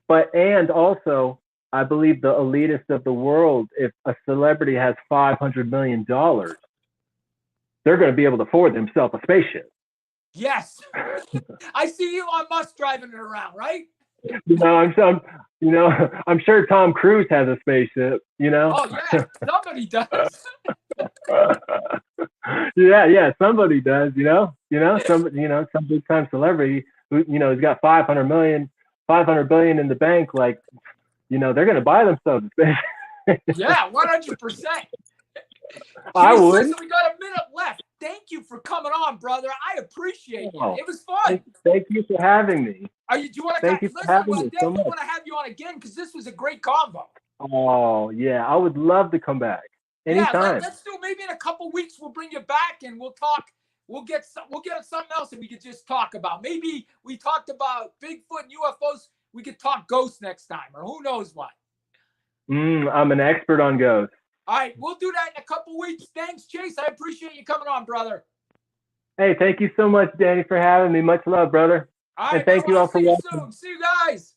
And also, I believe the elitist of the world, if a celebrity has $500 million, they're going to be able to afford themselves a spaceship. Yes. I see Elon Musk driving it around, right? I'm sure Tom Cruise has a spaceship, Oh, yeah. Somebody does. Yeah, somebody does, some big time celebrity who, has got 500 billion in the bank, like, they're going to buy themselves a spaceship. Yeah, 100%. I would. Listen, we got a minute left. Thank you for coming on, brother. I appreciate it. It was fun. Thank you for having me. Do you want to? Listen, I definitely want to have you on again because this was a great combo. Oh yeah, I would love to come back Yeah, anytime. let's do maybe in a couple weeks. We'll bring you back and we'll talk. We'll get something else that we could just talk about. Maybe we talked about Bigfoot and UFOs. We could talk ghosts next time, or who knows what. I'm an expert on ghosts. All right, we'll do that in a couple weeks. Thanks, Chase. I appreciate you coming on, brother. Hey, thank you so much, Danny, for having me. Much love, brother. All right, And thank you I'll all for see you watching. soon. See you guys.